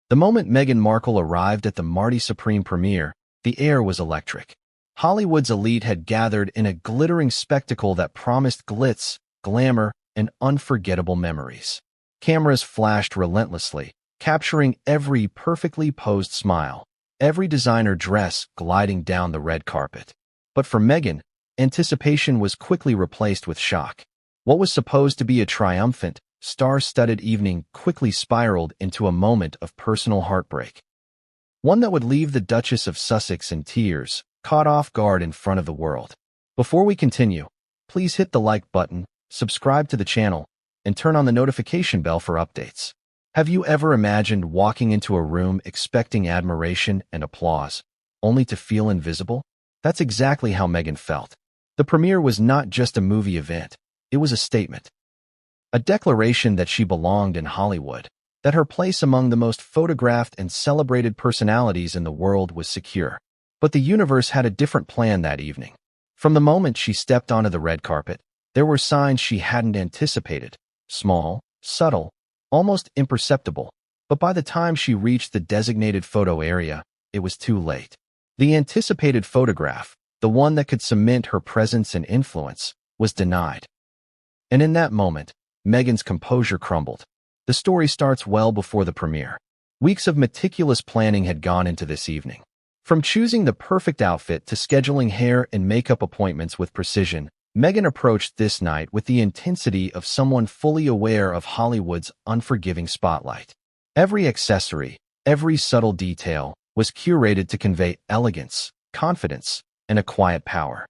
The moment Meghan Markle arrived at the Marty Supreme premiere, the air was electric. Hollywood's elite had gathered in a glittering spectacle that promised glitz, glamour, and unforgettable memories. Cameras flashed relentlessly, capturing every perfectly posed smile, every designer dress gliding down the red carpet. But for Meghan, anticipation was quickly replaced with shock. What was supposed to be a triumphant, star-studded evening quickly spiraled into a moment of personal heartbreak. One that would leave the Duchess of Sussex in tears, caught off guard in front of the world. Before we continue, please hit the like button, subscribe to the channel, and turn on the notification bell for updates. Have you ever imagined walking into a room expecting admiration and applause, only to feel invisible? That's exactly how Meghan felt. The premiere was not just a movie event, it was a statement. A declaration that she belonged in Hollywood, that her place among the most photographed and celebrated personalities in the world was secure. But the universe had a different plan that evening. From the moment she stepped onto the red carpet, there were signs she hadn't anticipated. Small, subtle, almost imperceptible. But by the time she reached the designated photo area, it was too late. The anticipated photograph, the one that could cement her presence and influence, was denied. And in that moment, Meghan's composure crumbled. The story starts well before the premiere. Weeks of meticulous planning had gone into this evening. From choosing the perfect outfit to scheduling hair and makeup appointments with precision, Meghan approached this night with the intensity of someone fully aware of Hollywood's unforgiving spotlight. Every accessory, every subtle detail, was curated to convey elegance, confidence, and a quiet power.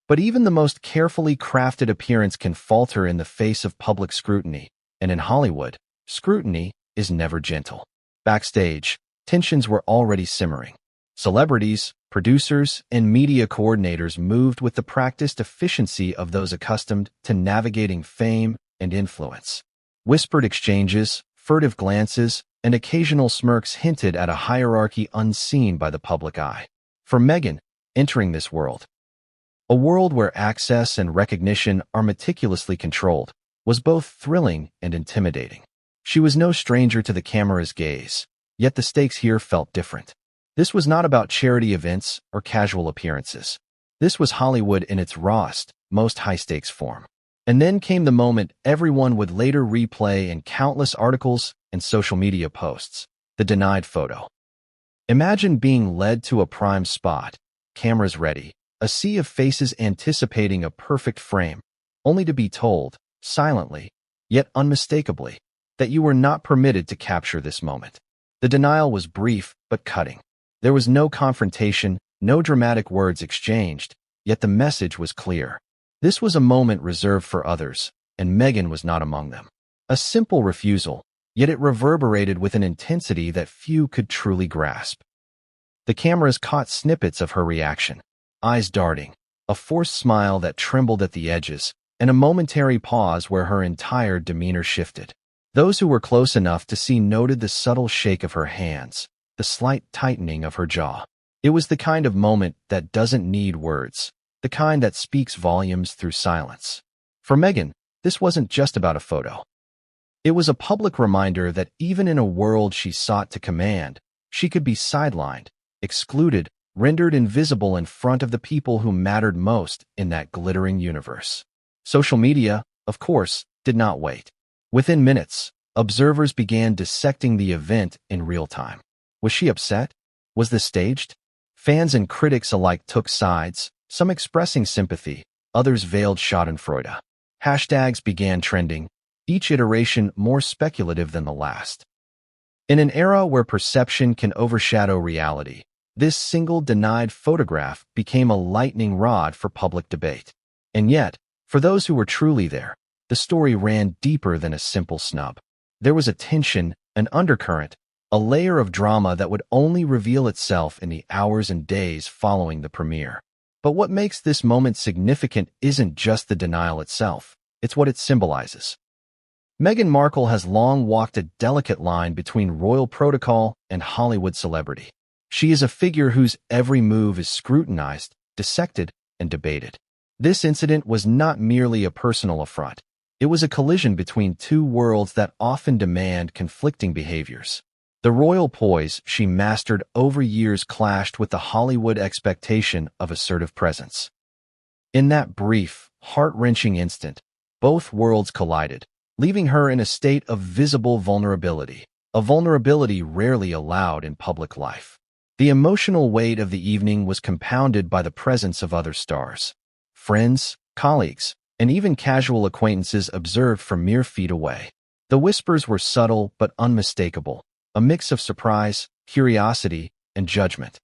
But even the most carefully crafted appearance can falter in the face of public scrutiny, and in Hollywood, scrutiny is never gentle. Backstage, tensions were already simmering. Celebrities, producers, and media coordinators moved with the practiced efficiency of those accustomed to navigating fame and influence. Whispered exchanges, furtive glances, and occasional smirks hinted at a hierarchy unseen by the public eye. For Meghan, entering this world, a world where access and recognition are meticulously controlled, was both thrilling and intimidating. She was no stranger to the camera's gaze, yet the stakes here felt different. This was not about charity events or casual appearances. This was Hollywood in its rawest, most high-stakes form. And then came the moment everyone would later replay in countless articles and social media posts: the denied photo. Imagine being led to a prime spot, cameras ready, a sea of faces anticipating a perfect frame, only to be told, silently, yet unmistakably, that you were not permitted to capture this moment. The denial was brief but cutting. There was no confrontation, no dramatic words exchanged, yet the message was clear. This was a moment reserved for others, and Meghan was not among them. A simple refusal, yet it reverberated with an intensity that few could truly grasp. The cameras caught snippets of her reaction, eyes darting, a forced smile that trembled at the edges, and a momentary pause where her entire demeanor shifted. Those who were close enough to see noted the subtle shake of her hands, the slight tightening of her jaw. It was the kind of moment that doesn't need words, the kind that speaks volumes through silence. For Meghan, this wasn't just about a photo. It was a public reminder that even in a world she sought to command, she could be sidelined, excluded, rendered invisible in front of the people who mattered most in that glittering universe. Social media, of course, did not wait. Within minutes, observers began dissecting the event in real time. Was she upset? Was this staged? Fans and critics alike took sides, some expressing sympathy, others veiled schadenfreude. Hashtags began trending, each iteration more speculative than the last. In an era where perception can overshadow reality, this single denied photograph became a lightning rod for public debate. And yet, for those who were truly there, the story ran deeper than a simple snub. There was a tension, an undercurrent, a layer of drama that would only reveal itself in the hours and days following the premiere. But what makes this moment significant isn't just the denial itself, it's what it symbolizes. Meghan Markle has long walked a delicate line between royal protocol and Hollywood celebrity. She is a figure whose every move is scrutinized, dissected, and debated. This incident was not merely a personal affront. It was a collision between two worlds that often demand conflicting behaviors. The royal poise she mastered over years clashed with the Hollywood expectation of assertive presence. In that brief, heart-wrenching instant, both worlds collided, leaving her in a state of visible vulnerability, a vulnerability rarely allowed in public life. The emotional weight of the evening was compounded by the presence of other stars. Friends, colleagues, and even casual acquaintances observed from mere feet away. The whispers were subtle but unmistakable, a mix of surprise, curiosity, and judgment.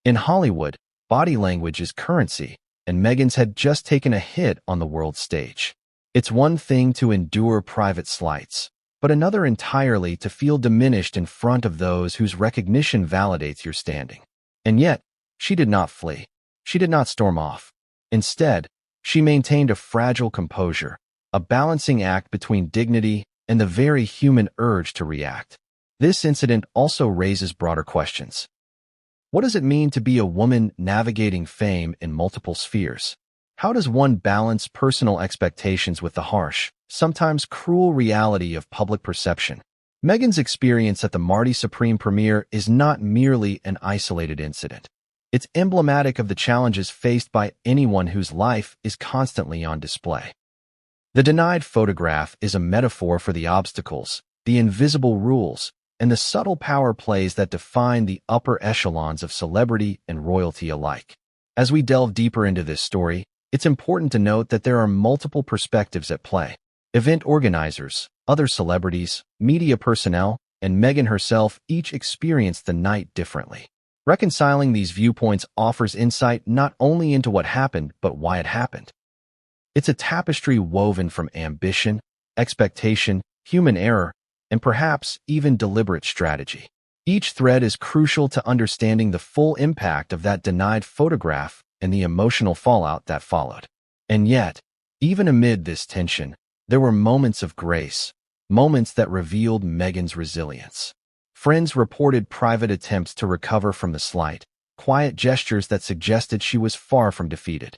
In Hollywood, body language is currency, and Meghan's had just taken a hit on the world stage. It's one thing to endure private slights, but another entirely to feel diminished in front of those whose recognition validates your standing. And yet, she did not flee. She did not storm off. Instead, she maintained a fragile composure, a balancing act between dignity and the very human urge to react. This incident also raises broader questions. What does it mean to be a woman navigating fame in multiple spheres? How does one balance personal expectations with the harsh, sometimes cruel reality of public perception? Meghan's experience at the Marty Supreme premiere is not merely an isolated incident. It's emblematic of the challenges faced by anyone whose life is constantly on display. The denied photograph is a metaphor for the obstacles, the invisible rules, and the subtle power plays that define the upper echelons of celebrity and royalty alike. As we delve deeper into this story, it's important to note that there are multiple perspectives at play. Event organizers, other celebrities, media personnel, and Meghan herself each experienced the night differently. Reconciling these viewpoints offers insight not only into what happened, but why it happened. It's a tapestry woven from ambition, expectation, human error, and perhaps even deliberate strategy. Each thread is crucial to understanding the full impact of that denied photograph and the emotional fallout that followed. And yet, even amid this tension, there were moments of grace, moments that revealed Meghan's resilience. Friends reported private attempts to recover from the slight, quiet gestures that suggested she was far from defeated.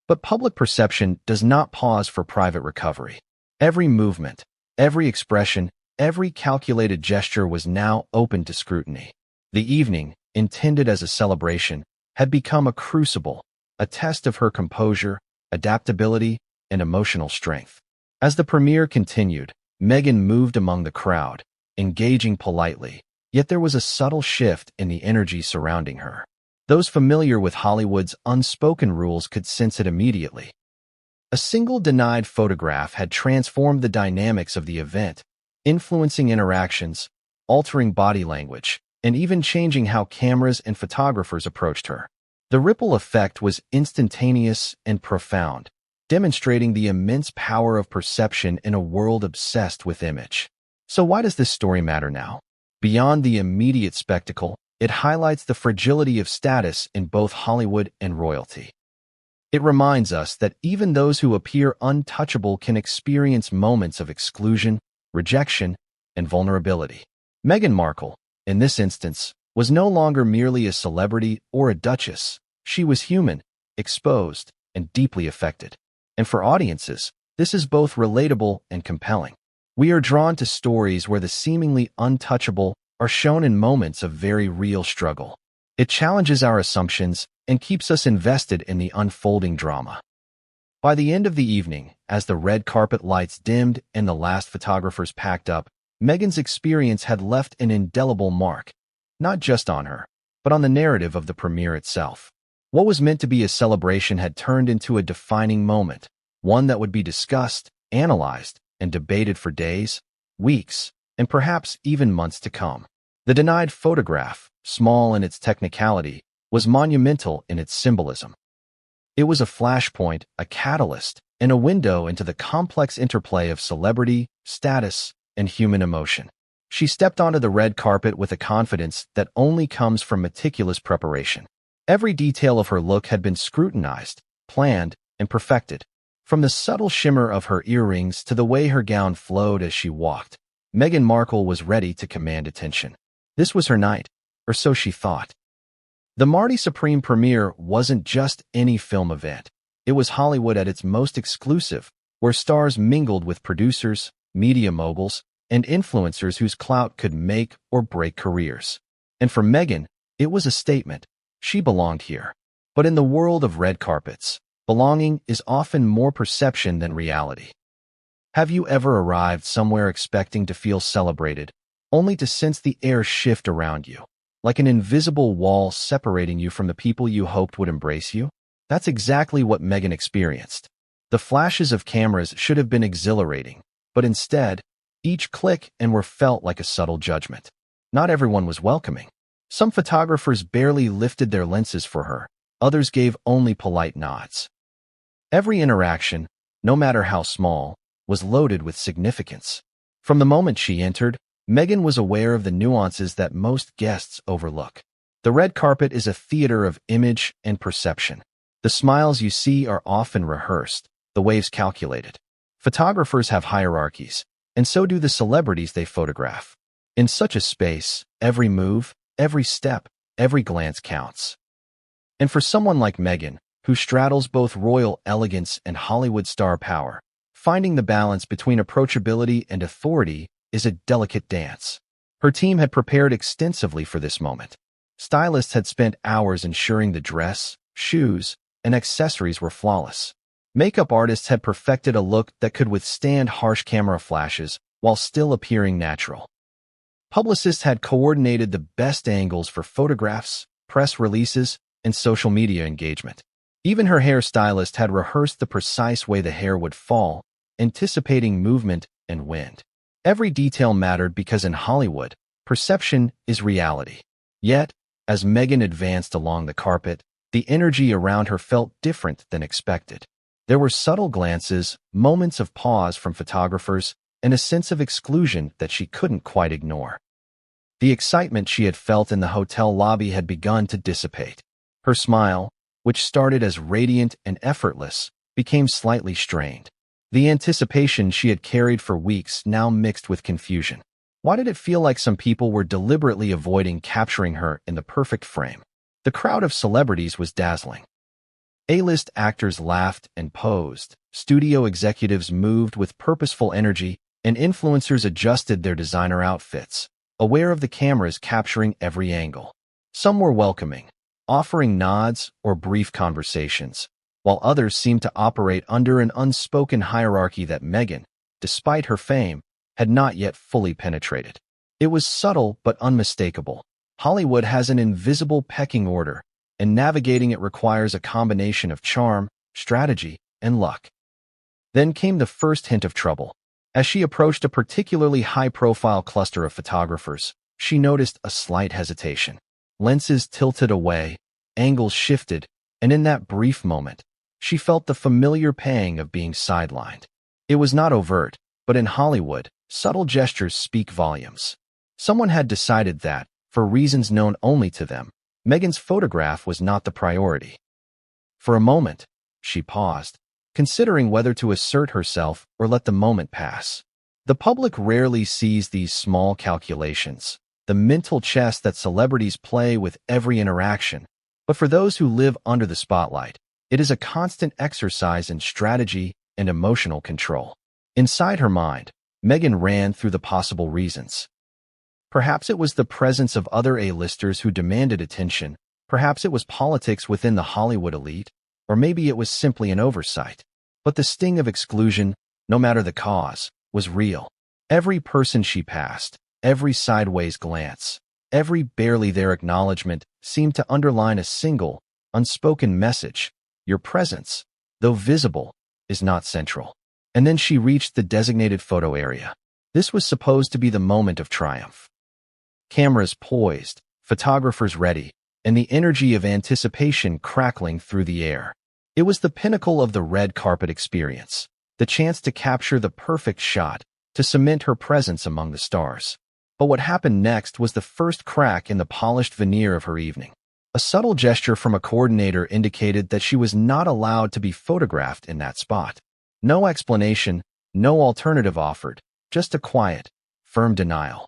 But public perception does not pause for private recovery. Every movement, every expression, every calculated gesture was now open to scrutiny. The evening, intended as a celebration, had become a crucible, a test of her composure, adaptability, and emotional strength. As the premiere continued, Meghan moved among the crowd, engaging politely, yet there was a subtle shift in the energy surrounding her. Those familiar with Hollywood's unspoken rules could sense it immediately. A single denied photograph had transformed the dynamics of the event, influencing interactions, altering body language, and even changing how cameras and photographers approached her. The ripple effect was instantaneous and profound, demonstrating the immense power of perception in a world obsessed with image. So why does this story matter now? Beyond the immediate spectacle, it highlights the fragility of status in both Hollywood and royalty. It reminds us that even those who appear untouchable can experience moments of exclusion, rejection, and vulnerability. Meghan Markle, in this instance, was no longer merely a celebrity or a duchess. She was human, exposed, and deeply affected. And for audiences, this is both relatable and compelling. We are drawn to stories where the seemingly untouchable are shown in moments of very real struggle. It challenges our assumptions and keeps us invested in the unfolding drama. By the end of the evening, as the red carpet lights dimmed and the last photographers packed up, Meghan's experience had left an indelible mark, not just on her, but on the narrative of the premiere itself. What was meant to be a celebration had turned into a defining moment, one that would be discussed, analyzed, and debated for days, weeks, and perhaps even months to come. The denied photograph, small in its technicality, was monumental in its symbolism. It was a flashpoint, a catalyst, and a window into the complex interplay of celebrity, status, and human emotion. She stepped onto the red carpet with a confidence that only comes from meticulous preparation. Every detail of her look had been scrutinized, planned, and perfected. From the subtle shimmer of her earrings to the way her gown flowed as she walked, Meghan Markle was ready to command attention. This was her night, or so she thought. The Marty Supreme premiere wasn't just any film event. It was Hollywood at its most exclusive, where stars mingled with producers, media moguls, and influencers whose clout could make or break careers. And for Meghan, it was a statement. She belonged here. But in the world of red carpets, belonging is often more perception than reality. Have you ever arrived somewhere expecting to feel celebrated, only to sense the air shift around you, like an invisible wall separating you from the people you hoped would embrace you? That's exactly what Meghan experienced. The flashes of cameras should have been exhilarating, but instead, each click and were felt like a subtle judgment. Not everyone was welcoming. Some photographers barely lifted their lenses for her, others gave only polite nods. Every interaction, no matter how small, was loaded with significance. From the moment she entered, Meghan was aware of the nuances that most guests overlook. The red carpet is a theater of image and perception. The smiles you see are often rehearsed, the waves calculated. Photographers have hierarchies, and so do the celebrities they photograph. In such a space, every move, every step, every glance counts. And for someone like Meghan, who straddles both royal elegance and Hollywood star power, finding the balance between approachability and authority is a delicate dance. Her team had prepared extensively for this moment. Stylists had spent hours ensuring the dress, shoes, and accessories were flawless. Makeup artists had perfected a look that could withstand harsh camera flashes while still appearing natural. Publicists had coordinated the best angles for photographs, press releases, and social media engagement. Even her hairstylist had rehearsed the precise way the hair would fall, anticipating movement and wind. Every detail mattered because in Hollywood, perception is reality. Yet, as Meghan advanced along the carpet, the energy around her felt different than expected. There were subtle glances, moments of pause from photographers, and a sense of exclusion that she couldn't quite ignore. The excitement she had felt in the hotel lobby had begun to dissipate. Her smile, which started as radiant and effortless, became slightly strained. The anticipation she had carried for weeks now mixed with confusion. Why did it feel like some people were deliberately avoiding capturing her in the perfect frame? The crowd of celebrities was dazzling. A-list actors laughed and posed, studio executives moved with purposeful energy, and influencers adjusted their designer outfits, aware of the cameras capturing every angle. Some were welcoming, offering nods or brief conversations, while others seemed to operate under an unspoken hierarchy that Meghan, despite her fame, had not yet fully penetrated. It was subtle but unmistakable. Hollywood has an invisible pecking order, and navigating it requires a combination of charm, strategy, and luck. Then came the first hint of trouble. As she approached a particularly high-profile cluster of photographers, she noticed a slight hesitation. Lenses tilted away, angles shifted, and in that brief moment, she felt the familiar pang of being sidelined. It was not overt, but in Hollywood, subtle gestures speak volumes. Someone had decided that, for reasons known only to them, Meghan's photograph was not the priority. For a moment, she paused, considering whether to assert herself or let the moment pass. The public rarely sees these small calculations, the mental chess that celebrities play with every interaction, but for those who live under the spotlight, it is a constant exercise in strategy and emotional control. Inside her mind, Meghan ran through the possible reasons. Perhaps it was the presence of other A-listers who demanded attention, perhaps it was politics within the Hollywood elite, or maybe it was simply an oversight. But the sting of exclusion, no matter the cause, was real. Every person she passed, every sideways glance, every barely there acknowledgement seemed to underline a single, unspoken message. Your presence, though visible, is not central. And then she reached the designated photo area. This was supposed to be the moment of triumph. Cameras poised, photographers ready, and the energy of anticipation crackling through the air. It was the pinnacle of the red carpet experience, the chance to capture the perfect shot, to cement her presence among the stars. But what happened next was the first crack in the polished veneer of her evening. A subtle gesture from a coordinator indicated that she was not allowed to be photographed in that spot. No explanation, no alternative offered, just a quiet, firm denial.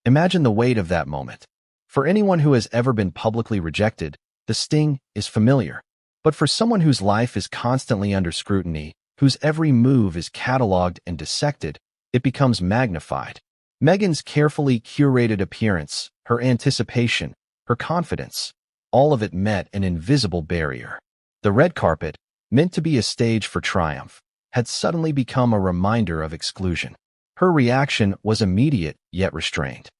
Imagine the weight of that moment. For anyone who has ever been publicly rejected, the sting is familiar. But for someone whose life is constantly under scrutiny, whose every move is cataloged and dissected, it becomes magnified. Meghan's carefully curated appearance, her anticipation, her confidence, all of it met an invisible barrier. The red carpet, meant to be a stage for triumph, had suddenly become a reminder of exclusion. Her reaction was immediate yet restrained.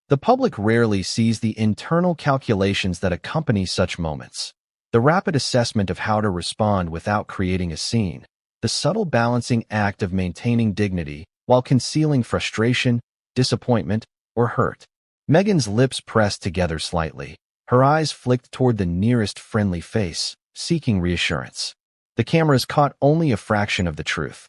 The public rarely sees the internal calculations that accompany such moments. The rapid assessment of how to respond without creating a scene, the subtle balancing act of maintaining dignity while concealing frustration, disappointment, or hurt. Meghan's lips pressed together slightly. Her eyes flicked toward the nearest friendly face, seeking reassurance. The cameras caught only a fraction of the truth.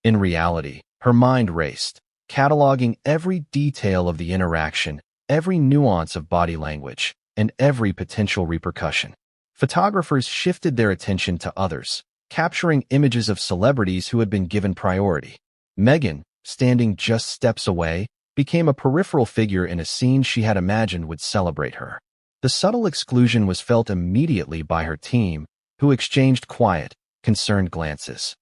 In reality, her mind raced, cataloging every detail of the interaction, every nuance of body language, and every potential repercussion. Photographers shifted their attention to others, capturing images of celebrities who had been given priority. Meghan, standing just steps away, became a peripheral figure in a scene she had imagined would celebrate her. The subtle exclusion was felt immediately by her team, who exchanged quiet, concerned glances.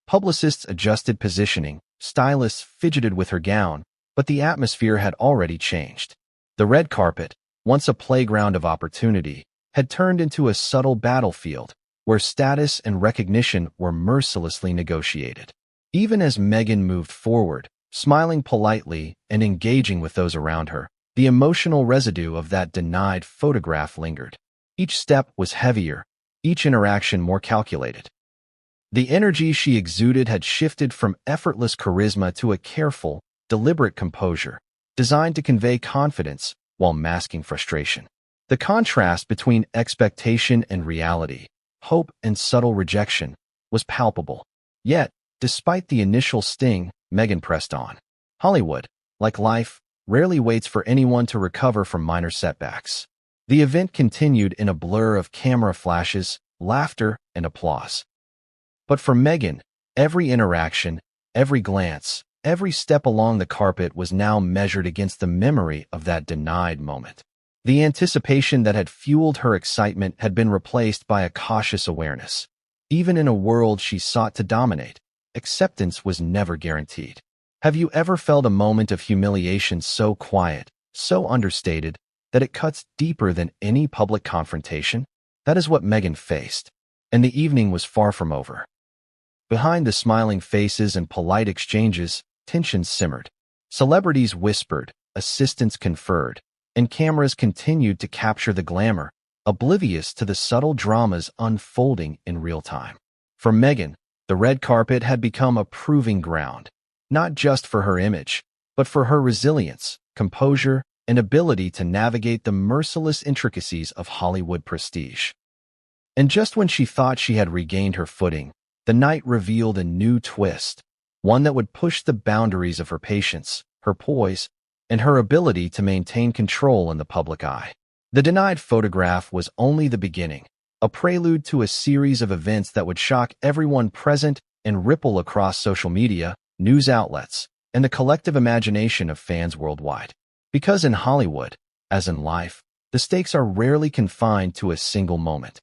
Publicists adjusted positioning, stylists fidgeted with her gown, but the atmosphere had already changed. The red carpet, once a playground of opportunity, had turned into a subtle battlefield, where status and recognition were mercilessly negotiated. Even as Meghan moved forward, smiling politely and engaging with those around her, the emotional residue of that denied photograph lingered. Each step was heavier, each interaction more calculated. The energy she exuded had shifted from effortless charisma to a careful, deliberate composure, designed to convey confidence while masking frustration. The contrast between expectation and reality, hope and subtle rejection, was palpable. Yet, despite the initial sting, Meghan pressed on. Hollywood, like life, rarely waits for anyone to recover from minor setbacks. The event continued in a blur of camera flashes, laughter, and applause. But for Meghan, every interaction, every glance, every step along the carpet was now measured against the memory of that denied moment. The anticipation that had fueled her excitement had been replaced by a cautious awareness. Even in a world she sought to dominate, acceptance was never guaranteed. Have you ever felt a moment of humiliation so quiet, so understated, that it cuts deeper than any public confrontation? That is what Meghan faced, and the evening was far from over. Behind the smiling faces and polite exchanges, tensions simmered. Celebrities whispered, assistants conferred, and cameras continued to capture the glamour, oblivious to the subtle dramas unfolding in real time. For Meghan, the red carpet had become a proving ground, not just for her image, but for her resilience, composure, and ability to navigate the merciless intricacies of Hollywood prestige. And just when she thought she had regained her footing, the night revealed a new twist, one that would push the boundaries of her patience, her poise, and her ability to maintain control in the public eye. The denied photograph was only the beginning, a prelude to a series of events that would shock everyone present and ripple across social media, news outlets, and the collective imagination of fans worldwide. Because in Hollywood, as in life, the stakes are rarely confined to a single moment.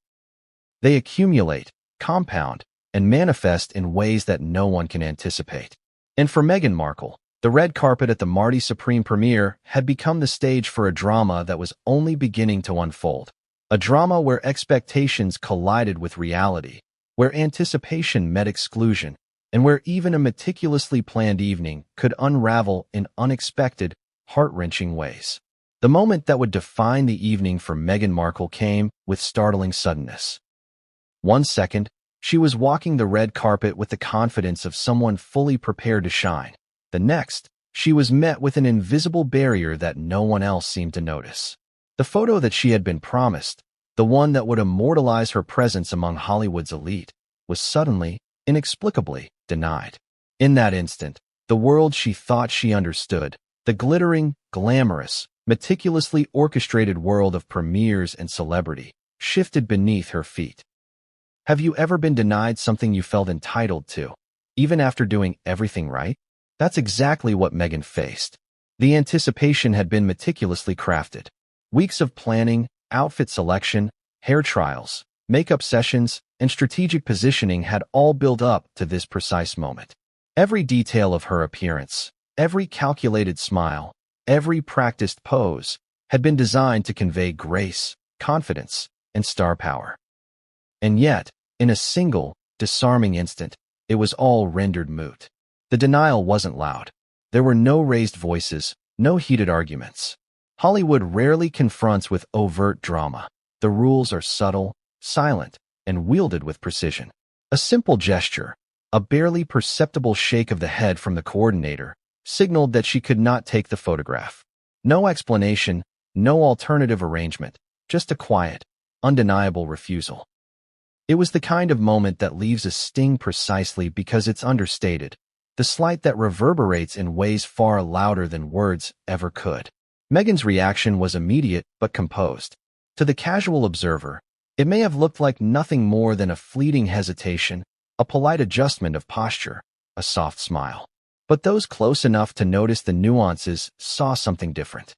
They accumulate, compound, and manifest in ways that no one can anticipate. And for Meghan Markle, the red carpet at the Marty Supreme premiere had become the stage for a drama that was only beginning to unfold. A drama where expectations collided with reality, where anticipation met exclusion, and where even a meticulously planned evening could unravel in unexpected, heart-wrenching ways. The moment that would define the evening for Meghan Markle came with startling suddenness. 1 second, she was walking the red carpet with the confidence of someone fully prepared to shine. The next, she was met with an invisible barrier that no one else seemed to notice. The photo that she had been promised, the one that would immortalize her presence among Hollywood's elite, was suddenly, inexplicably, denied. In that instant, the world she thought she understood, the glittering, glamorous, meticulously orchestrated world of premieres and celebrity, shifted beneath her feet. Have you ever been denied something you felt entitled to, even after doing everything right? That's exactly what Meghan faced. The anticipation had been meticulously crafted. Weeks of planning, outfit selection, hair trials, makeup sessions, and strategic positioning had all built up to this precise moment. Every detail of her appearance, every calculated smile, every practiced pose had been designed to convey grace, confidence, and star power. And yet, in a single, disarming instant, it was all rendered moot. The denial wasn't loud. There were no raised voices, no heated arguments. Hollywood rarely confronts with overt drama. The rules are subtle, silent, and wielded with precision. A simple gesture, a barely perceptible shake of the head from the coordinator, signaled that she could not take the photograph. No explanation, no alternative arrangement, just a quiet, undeniable refusal. It was the kind of moment that leaves a sting precisely because it's understated, the slight that reverberates in ways far louder than words ever could. Meghan's reaction was immediate but composed. To the casual observer, it may have looked like nothing more than a fleeting hesitation, a polite adjustment of posture, a soft smile. But those close enough to notice the nuances saw something different.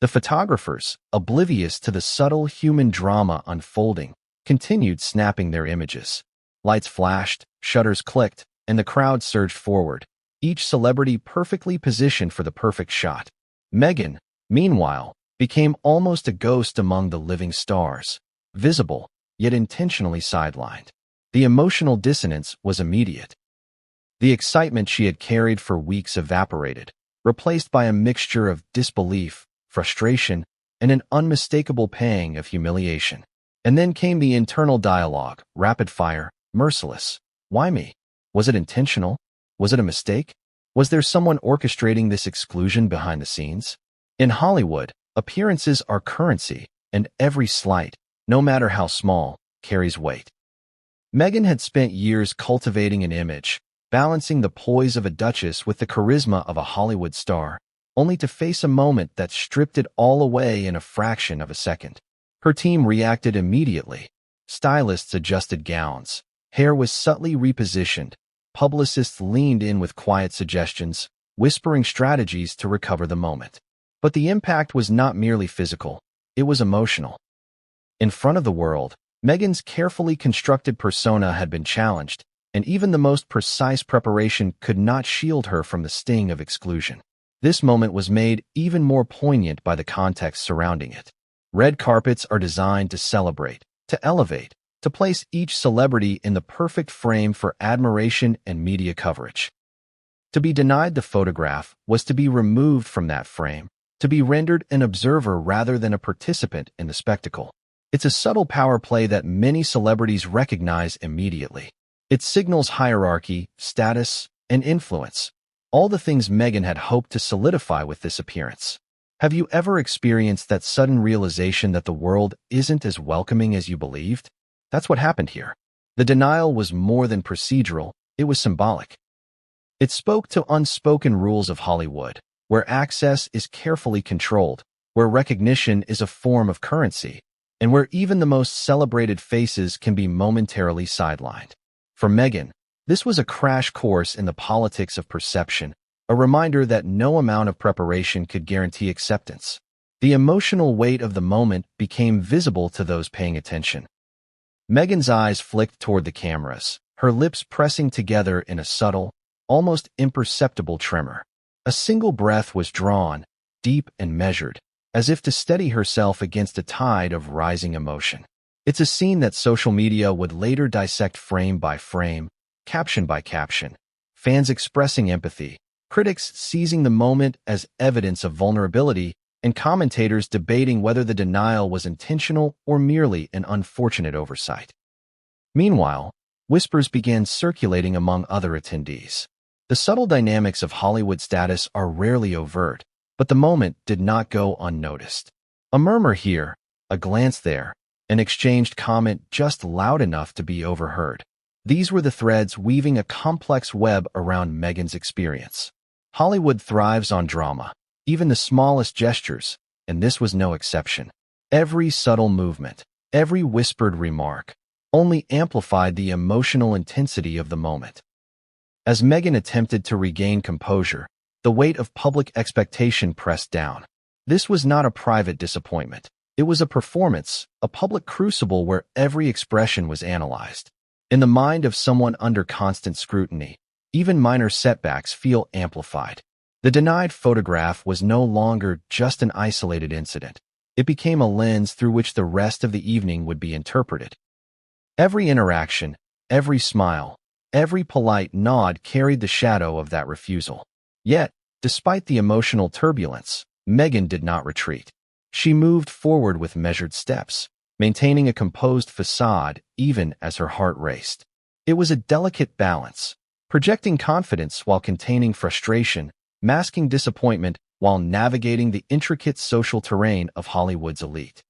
The photographers, oblivious to the subtle human drama unfolding, continued snapping their images. Lights flashed, shutters clicked, and the crowd surged forward, each celebrity perfectly positioned for the perfect shot. Meghan, meanwhile, became almost a ghost among the living stars, visible, yet intentionally sidelined. The emotional dissonance was immediate. The excitement she had carried for weeks evaporated, replaced by a mixture of disbelief, frustration, and an unmistakable pang of humiliation. And then came the internal dialogue, rapid-fire, merciless. Why me? Was it intentional? Was it a mistake? Was there someone orchestrating this exclusion behind the scenes? In Hollywood, appearances are currency, and every slight, no matter how small, carries weight. Meghan had spent years cultivating an image, balancing the poise of a duchess with the charisma of a Hollywood star, only to face a moment that stripped it all away in a fraction of a second. Her team reacted immediately. Stylists adjusted gowns. Hair was subtly repositioned. Publicists leaned in with quiet suggestions, whispering strategies to recover the moment. But the impact was not merely physical. It was emotional. In front of the world, Meghan's carefully constructed persona had been challenged, and even the most precise preparation could not shield her from the sting of exclusion. This moment was made even more poignant by the context surrounding it. Red carpets are designed to celebrate, to elevate, to place each celebrity in the perfect frame for admiration and media coverage. To be denied the photograph was to be removed from that frame, to be rendered an observer rather than a participant in the spectacle. It's a subtle power play that many celebrities recognize immediately. It signals hierarchy, status, and influence, all the things Meghan had hoped to solidify with this appearance. Have you ever experienced that sudden realization that the world isn't as welcoming as you believed? That's what happened here. The denial was more than procedural, it was symbolic. It spoke to unspoken rules of Hollywood, where access is carefully controlled, where recognition is a form of currency, and where even the most celebrated faces can be momentarily sidelined. For Meghan, this was a crash course in the politics of perception, a reminder that no amount of preparation could guarantee acceptance. The emotional weight of the moment became visible to those paying attention. Meghan's eyes flicked toward the cameras, her lips pressing together in a subtle, almost imperceptible tremor. A single breath was drawn, deep and measured, as if to steady herself against a tide of rising emotion. It's a scene that social media would later dissect frame by frame, caption by caption, fans expressing empathy, critics seizing the moment as evidence of vulnerability, and commentators debating whether the denial was intentional or merely an unfortunate oversight. Meanwhile, whispers began circulating among other attendees. The subtle dynamics of Hollywood status are rarely overt, but the moment did not go unnoticed. A murmur here, a glance there, an exchanged comment just loud enough to be overheard. These were the threads weaving a complex web around Meghan's experience. Hollywood thrives on drama, even the smallest gestures, and this was no exception. Every subtle movement, every whispered remark, only amplified the emotional intensity of the moment. As Meghan attempted to regain composure, the weight of public expectation pressed down. This was not a private disappointment. It was a performance, a public crucible where every expression was analyzed. In the mind of someone under constant scrutiny, even minor setbacks feel amplified. The denied photograph was no longer just an isolated incident. It became a lens through which the rest of the evening would be interpreted. Every interaction, every smile, every polite nod carried the shadow of that refusal. Yet, despite the emotional turbulence, Meghan did not retreat. She moved forward with measured steps, maintaining a composed facade even as her heart raced. It was a delicate balance, projecting confidence while containing frustration, masking disappointment while navigating the intricate social terrain of Hollywood's elite.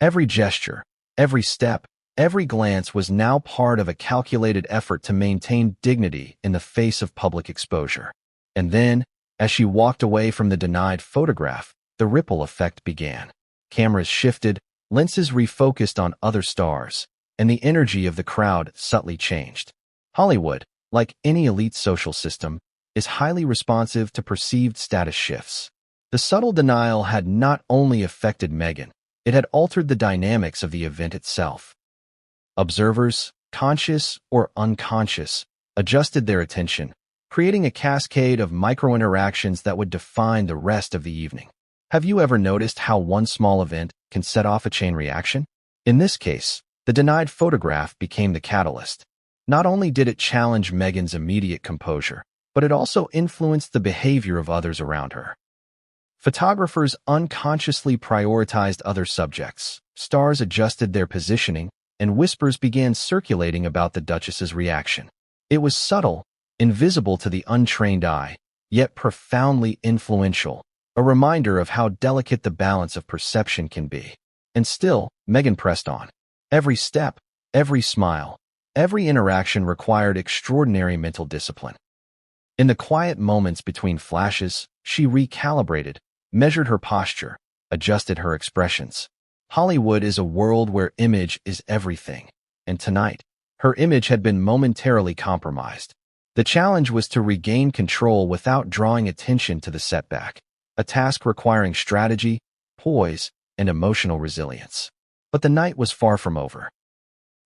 Every gesture, every step, every glance was now part of a calculated effort to maintain dignity in the face of public exposure. And then, as she walked away from the denied photograph, the ripple effect began. Cameras shifted, lenses refocused on other stars, and the energy of the crowd subtly changed. Hollywood, like any elite social system, is highly responsive to perceived status shifts. The subtle denial had not only affected Meghan, it had altered the dynamics of the event itself. Observers, conscious or unconscious, adjusted their attention, creating a cascade of micro-interactions that would define the rest of the evening. Have you ever noticed how one small event can set off a chain reaction? In this case, the denied photograph became the catalyst. Not only did it challenge Meghan's immediate composure, but it also influenced the behavior of others around her. Photographers unconsciously prioritized other subjects, stars adjusted their positioning, and whispers began circulating about the Duchess's reaction. It was subtle, invisible to the untrained eye, yet profoundly influential, a reminder of how delicate the balance of perception can be. And still, Meghan pressed on. Every step, every smile, every interaction required extraordinary mental discipline. In the quiet moments between flashes, she recalibrated, measured her posture, adjusted her expressions. Hollywood is a world where image is everything, and tonight, her image had been momentarily compromised. The challenge was to regain control without drawing attention to the setback, a task requiring strategy, poise, and emotional resilience. But the night was far from over.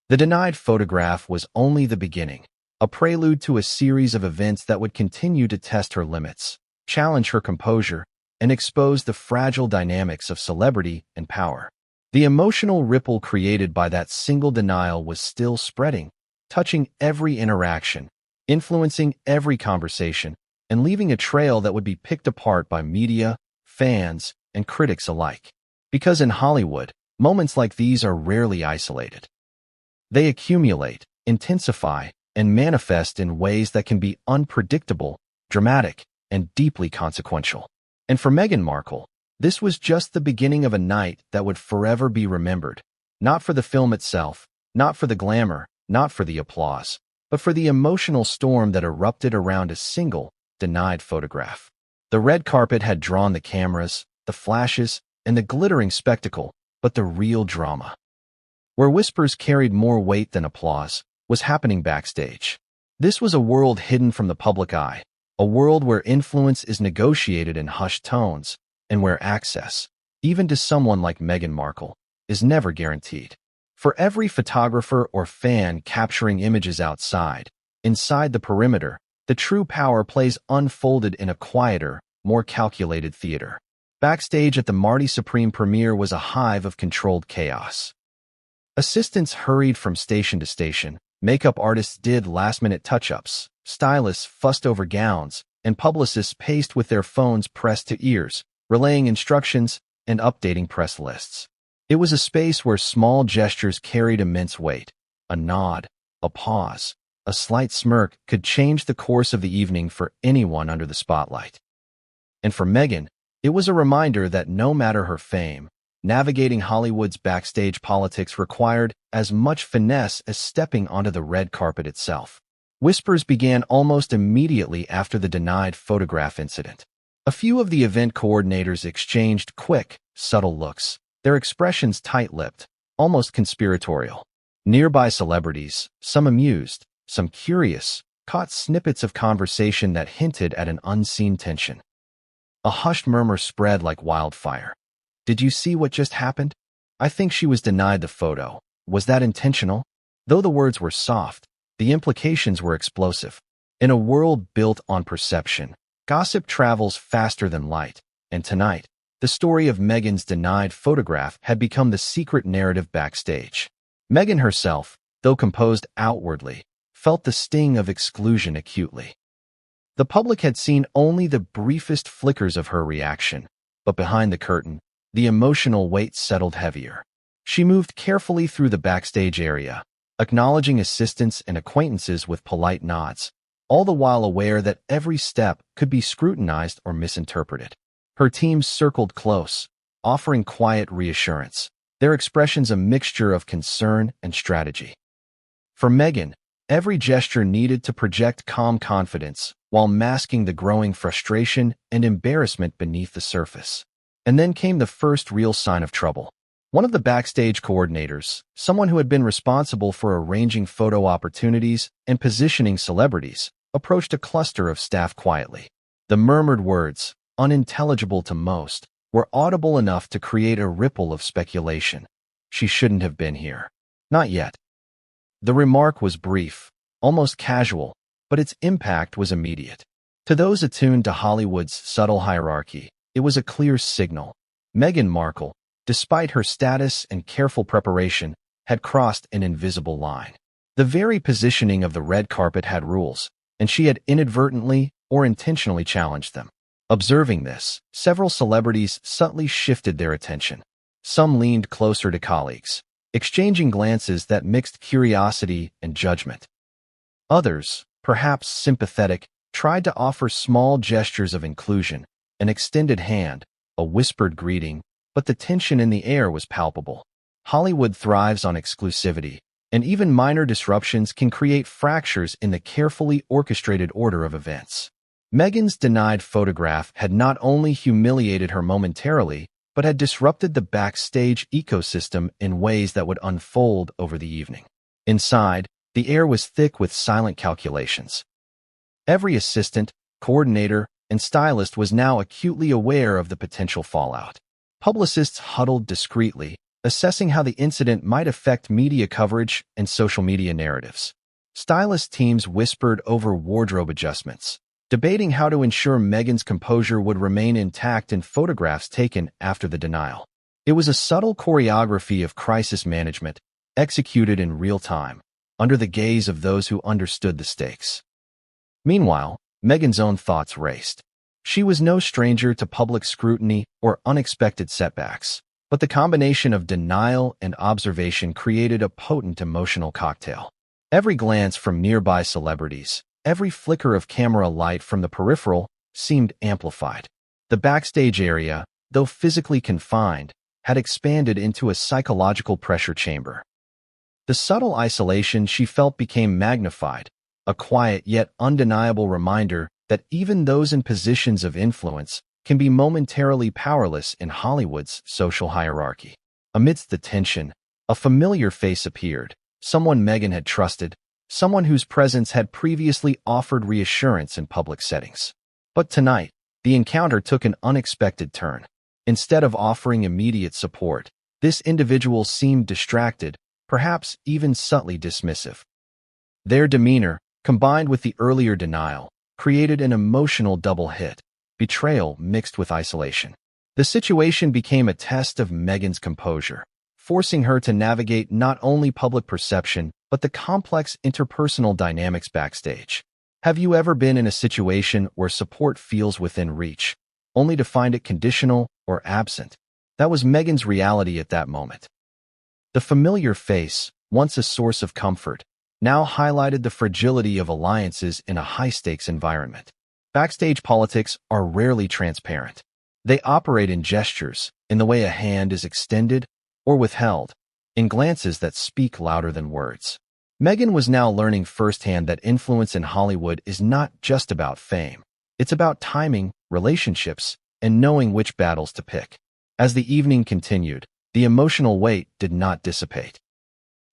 The denied photograph was only the beginning, a prelude to a series of events that would continue to test her limits, challenge her composure, and expose the fragile dynamics of celebrity and power. The emotional ripple created by that single denial was still spreading, touching every interaction, influencing every conversation, and leaving a trail that would be picked apart by media, fans, and critics alike. Because in Hollywood, moments like these are rarely isolated. They accumulate, intensify, and manifest in ways that can be unpredictable, dramatic, and deeply consequential. And for Meghan Markle, this was just the beginning of a night that would forever be remembered, not for the film itself, not for the glamour, not for the applause, but for the emotional storm that erupted around a single, denied photograph. The red carpet had drawn the cameras, the flashes, and the glittering spectacle, but the real drama, where whispers carried more weight than applause, was happening backstage. This was a world hidden from the public eye, a world where influence is negotiated in hushed tones, and where access, even to someone like Meghan Markle, is never guaranteed. For every photographer or fan capturing images outside, inside the perimeter, the true power plays unfolded in a quieter, more calculated theater. Backstage at the Marty Supreme premiere was a hive of controlled chaos. Assistants hurried from station to station, makeup artists did last-minute touch-ups, stylists fussed over gowns, and publicists paced with their phones pressed to ears, relaying instructions and updating press lists. It was a space where small gestures carried immense weight. A nod, a pause, a slight smirk could change the course of the evening for anyone under the spotlight. And for Meghan, it was a reminder that no matter her fame, navigating Hollywood's backstage politics required as much finesse as stepping onto the red carpet itself. Whispers began almost immediately after the denied photograph incident. A few of the event coordinators exchanged quick, subtle looks, their expressions tight-lipped, almost conspiratorial. Nearby celebrities, some amused, some curious, caught snippets of conversation that hinted at an unseen tension. A hushed murmur spread like wildfire. "Did you see what just happened? I think she was denied the photo. Was that intentional?" Though the words were soft, the implications were explosive. In a world built on perception, gossip travels faster than light, and tonight, the story of Meghan's denied photograph had become the secret narrative backstage. Meghan herself, though composed outwardly, felt the sting of exclusion acutely. The public had seen only the briefest flickers of her reaction, but behind the curtain, the emotional weight settled heavier. She moved carefully through the backstage area, acknowledging assistants and acquaintances with polite nods, all the while aware that every step could be scrutinized or misinterpreted. Her team circled close, offering quiet reassurance, their expressions a mixture of concern and strategy. For Meghan, every gesture needed to project calm confidence while masking the growing frustration and embarrassment beneath the surface. And then came the first real sign of trouble. One of the backstage coordinators, someone who had been responsible for arranging photo opportunities and positioning celebrities, approached a cluster of staff quietly. The murmured words, unintelligible to most, were audible enough to create a ripple of speculation. She shouldn't have been here. Not yet. The remark was brief, almost casual, but its impact was immediate. To those attuned to Hollywood's subtle hierarchy, it was a clear signal. Meghan Markle, despite her status and careful preparation, had crossed an invisible line. The very positioning of the red carpet had rules, and she had inadvertently or intentionally challenged them. Observing this, several celebrities subtly shifted their attention. Some leaned closer to colleagues, exchanging glances that mixed curiosity and judgment. Others, perhaps sympathetic, tried to offer small gestures of inclusion, an extended hand, a whispered greeting, but the tension in the air was palpable. Hollywood thrives on exclusivity, and even minor disruptions can create fractures in the carefully orchestrated order of events. Meghan's denied photograph had not only humiliated her momentarily, but had disrupted the backstage ecosystem in ways that would unfold over the evening. Inside, the air was thick with silent calculations. Every assistant, coordinator, and stylist was now acutely aware of the potential fallout. Publicists huddled discreetly, assessing how the incident might affect media coverage and social media narratives. Stylist teams whispered over wardrobe adjustments, debating how to ensure Meghan's composure would remain intact in photographs taken after the denial. It was a subtle choreography of crisis management, executed in real time, under the gaze of those who understood the stakes. Meanwhile, Meghan's own thoughts raced. She was no stranger to public scrutiny or unexpected setbacks, but the combination of denial and observation created a potent emotional cocktail. Every glance from nearby celebrities, every flicker of camera light from the peripheral, seemed amplified. The backstage area, though physically confined, had expanded into a psychological pressure chamber. The subtle isolation she felt became magnified, a quiet yet undeniable reminder that even those in positions of influence can be momentarily powerless in Hollywood's social hierarchy. Amidst the tension, a familiar face appeared, someone Meghan had trusted, someone whose presence had previously offered reassurance in public settings. But tonight, the encounter took an unexpected turn. Instead of offering immediate support, this individual seemed distracted, perhaps even subtly dismissive. Their demeanor, combined with the earlier denial, created an emotional double hit, betrayal mixed with isolation. The situation became a test of Meghan's composure, forcing her to navigate not only public perception, but the complex interpersonal dynamics backstage. Have you ever been in a situation where support feels within reach, only to find it conditional or absent? That was Meghan's reality at that moment. The familiar face, once a source of comfort, now highlighted the fragility of alliances in a high-stakes environment. Backstage politics are rarely transparent. They operate in gestures, in the way a hand is extended or withheld, in glances that speak louder than words. Meghan was now learning firsthand that influence in Hollywood is not just about fame. It's about timing, relationships, and knowing which battles to pick. As the evening continued, the emotional weight did not dissipate.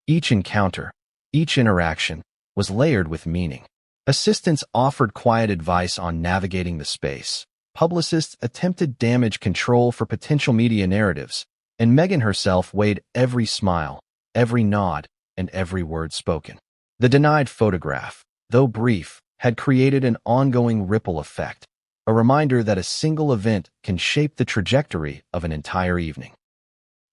Each encounter, each interaction, was layered with meaning. Assistants offered quiet advice on navigating the space. Publicists attempted damage control for potential media narratives, and Meghan herself weighed every smile, every nod, and every word spoken. The denied photograph, though brief, had created an ongoing ripple effect, a reminder that a single event can shape the trajectory of an entire evening.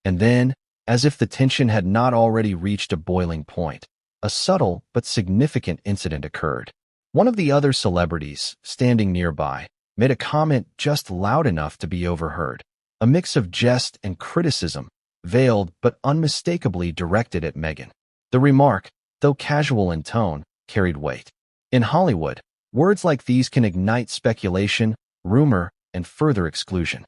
And then, as if the tension had not already reached a boiling point, a subtle but significant incident occurred. One of the other celebrities, standing nearby, made a comment just loud enough to be overheard, a mix of jest and criticism, veiled but unmistakably directed at Meghan. The remark, though casual in tone, carried weight. In Hollywood, words like these can ignite speculation, rumor, and further exclusion.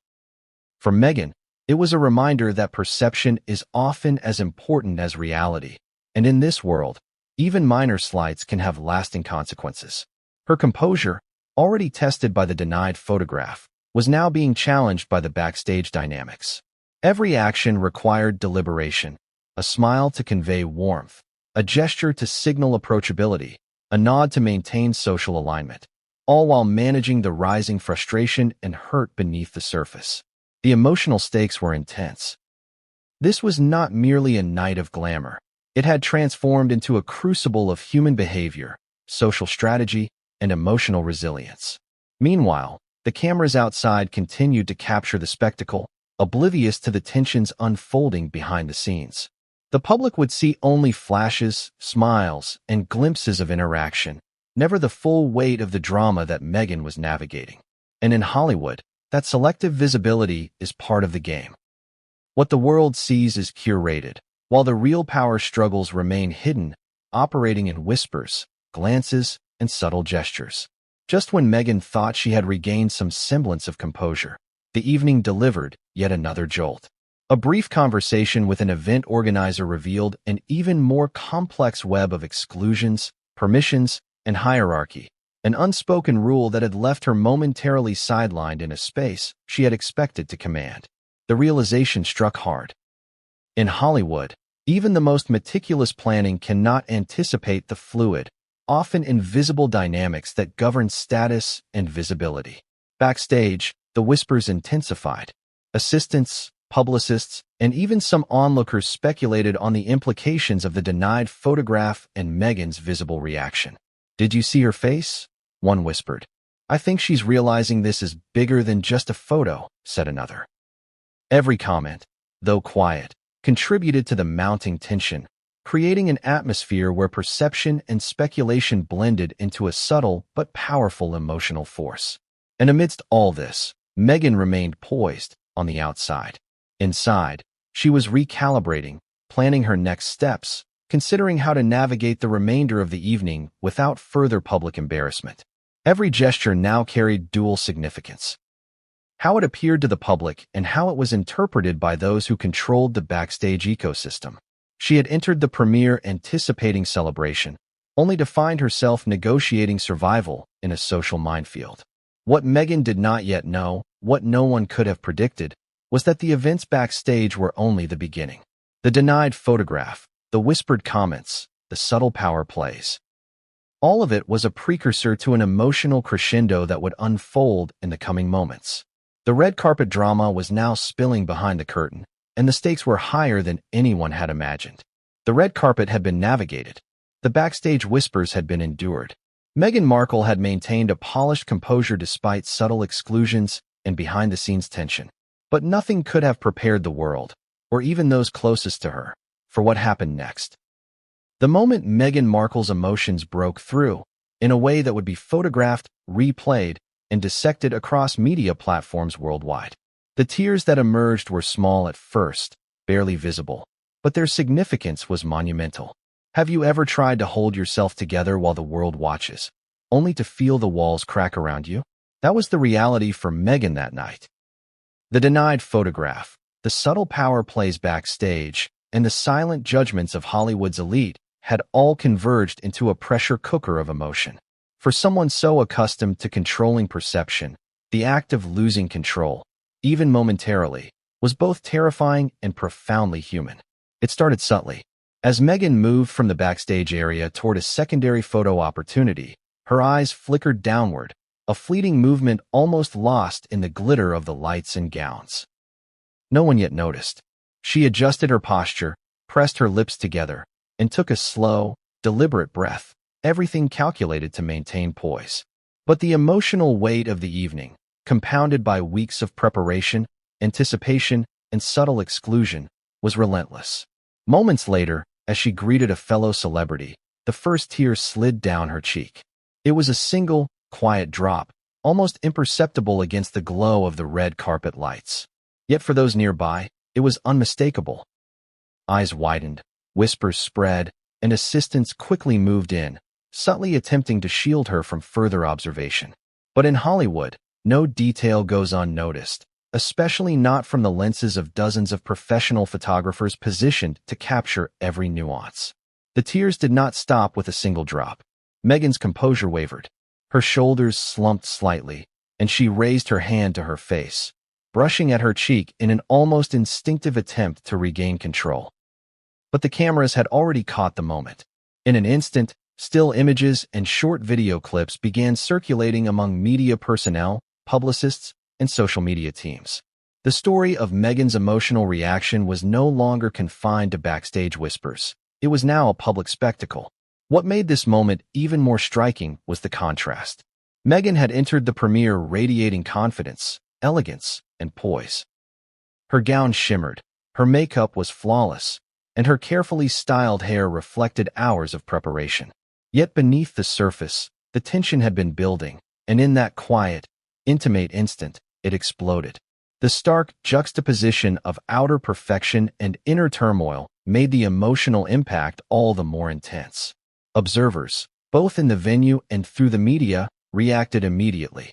For Meghan, it was a reminder that perception is often as important as reality, and in this world, even minor slights can have lasting consequences. Her composure, already tested by the denied photograph, was now being challenged by the backstage dynamics. Every action required deliberation, a smile to convey warmth, a gesture to signal approachability, a nod to maintain social alignment, all while managing the rising frustration and hurt beneath the surface. The emotional stakes were intense. This was not merely a night of glamour. It had transformed into a crucible of human behavior, social strategy, and emotional resilience. Meanwhile, the cameras outside continued to capture the spectacle, oblivious to the tensions unfolding behind the scenes. The public would see only flashes, smiles, and glimpses of interaction, never the full weight of the drama that Meghan was navigating. And in Hollywood, that selective visibility is part of the game. What the world sees is curated, while the real power struggles remain hidden, operating in whispers, glances, and subtle gestures. Just when Meghan thought she had regained some semblance of composure, the evening delivered yet another jolt. A brief conversation with an event organizer revealed an even more complex web of exclusions, permissions, and hierarchy, an unspoken rule that had left her momentarily sidelined in a space she had expected to command. The realization struck hard. In Hollywood, even the most meticulous planning cannot anticipate the fluid, often invisible dynamics that govern status and visibility. Backstage, the whispers intensified. Assistants, publicists, and even some onlookers speculated on the implications of the denied photograph and Meghan's visible reaction. "Did you see her face?" one whispered. "I think she's realizing this is bigger than just a photo," said another. Every comment, though quiet, contributed to the mounting tension, creating an atmosphere where perception and speculation blended into a subtle but powerful emotional force. And amidst all this, Meghan remained poised on the outside. Inside, she was recalibrating, planning her next steps, considering how to navigate the remainder of the evening without further public embarrassment. Every gesture now carried dual significance. How it appeared to the public and how it was interpreted by those who controlled the backstage ecosystem. She had entered the premiere anticipating celebration, only to find herself negotiating survival in a social minefield. What Meghan did not yet know, what no one could have predicted, was that the events backstage were only the beginning. The denied photograph, the whispered comments, the subtle power plays. All of it was a precursor to an emotional crescendo that would unfold in the coming moments. The red carpet drama was now spilling behind the curtain, and the stakes were higher than anyone had imagined. The red carpet had been navigated. The backstage whispers had been endured. Meghan Markle had maintained a polished composure despite subtle exclusions and behind-the-scenes tension. But nothing could have prepared the world, or even those closest to her, for what happened next. The moment Meghan Markle's emotions broke through, in a way that would be photographed, replayed, and dissected across media platforms worldwide. The tears that emerged were small at first, barely visible, but their significance was monumental. Have you ever tried to hold yourself together while the world watches, only to feel the walls crack around you? That was the reality for Meghan that night. The denied photograph, the subtle power plays backstage, and the silent judgments of Hollywood's elite had all converged into a pressure cooker of emotion. For someone so accustomed to controlling perception, the act of losing control, even momentarily, was both terrifying and profoundly human. It started subtly. As Meghan moved from the backstage area toward a secondary photo opportunity, her eyes flickered downward, a fleeting movement almost lost in the glitter of the lights and gowns. No one yet noticed. She adjusted her posture, pressed her lips together, and took a slow, deliberate breath. everything calculated to maintain poise. But the emotional weight of the evening, compounded by weeks of preparation, anticipation, and subtle exclusion, was relentless. Moments later, as she greeted a fellow celebrity, the first tear slid down her cheek. It was a single, quiet drop, almost imperceptible against the glow of the red carpet lights. Yet for those nearby, it was unmistakable. Eyes widened, whispers spread, and assistants quickly moved in, subtly attempting to shield her from further observation. But in Hollywood, no detail goes unnoticed, especially not from the lenses of dozens of professional photographers positioned to capture every nuance. The tears did not stop with a single drop. Meghan's composure wavered. Her shoulders slumped slightly, and she raised her hand to her face, brushing at her cheek in an almost instinctive attempt to regain control. But the cameras had already caught the moment. In an instant, still images and short video clips began circulating among media personnel, publicists, and social media teams. The story of Meghan's emotional reaction was no longer confined to backstage whispers. It was now a public spectacle. What made this moment even more striking was the contrast. Meghan had entered the premiere radiating confidence, elegance, and poise. Her gown shimmered, her makeup was flawless, and her carefully styled hair reflected hours of preparation. Yet beneath the surface, the tension had been building, and in that quiet, intimate instant, it exploded. The stark juxtaposition of outer perfection and inner turmoil made the emotional impact all the more intense. Observers, both in the venue and through the media, reacted immediately.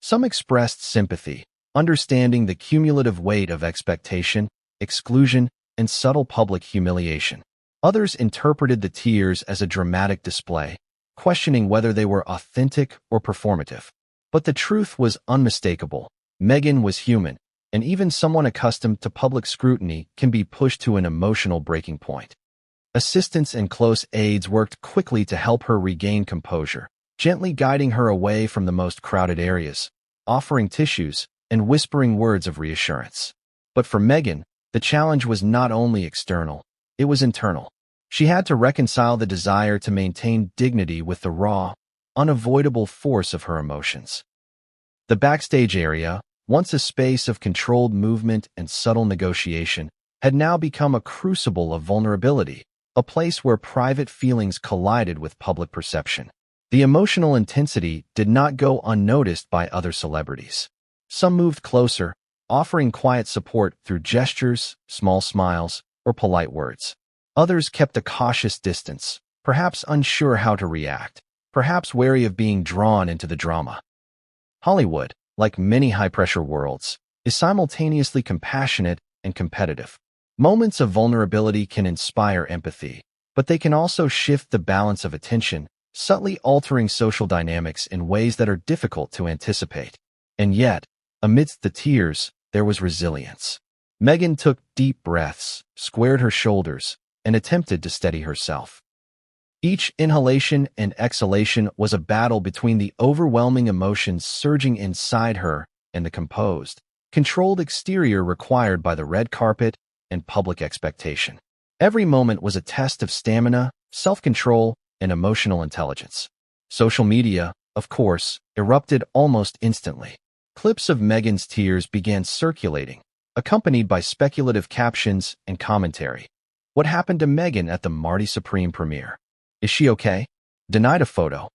Some expressed sympathy, understanding the cumulative weight of expectation, exclusion, and subtle public humiliation. Others interpreted the tears as a dramatic display, questioning whether they were authentic or performative. But the truth was unmistakable. Meghan was human, and even someone accustomed to public scrutiny can be pushed to an emotional breaking point. Assistants and close aides worked quickly to help her regain composure, gently guiding her away from the most crowded areas, offering tissues, and whispering words of reassurance. But for Meghan, the challenge was not only external, it was internal. She had to reconcile the desire to maintain dignity with the raw, unavoidable force of her emotions. The backstage area, once a space of controlled movement and subtle negotiation, had now become a crucible of vulnerability, a place where private feelings collided with public perception. The emotional intensity did not go unnoticed by other celebrities. Some moved closer, offering quiet support through gestures, small smiles, or polite words. Others kept a cautious distance, perhaps unsure how to react, perhaps wary of being drawn into the drama. Hollywood, like many high-pressure worlds, is simultaneously compassionate and competitive. Moments of vulnerability can inspire empathy, but they can also shift the balance of attention, subtly altering social dynamics in ways that are difficult to anticipate. And yet, amidst the tears, there was resilience. Meghan took deep breaths, squared her shoulders, and attempted to steady herself. Each inhalation and exhalation was a battle between the overwhelming emotions surging inside her and the composed, controlled exterior required by the red carpet and public expectation. Every moment was a test of stamina, self-control, and emotional intelligence. Social media, of course, erupted almost instantly. Clips of Meghan's tears began circulating, accompanied by speculative captions and commentary. What happened to Meghan at the Marty Supreme premiere? Is she okay? Denied a photo.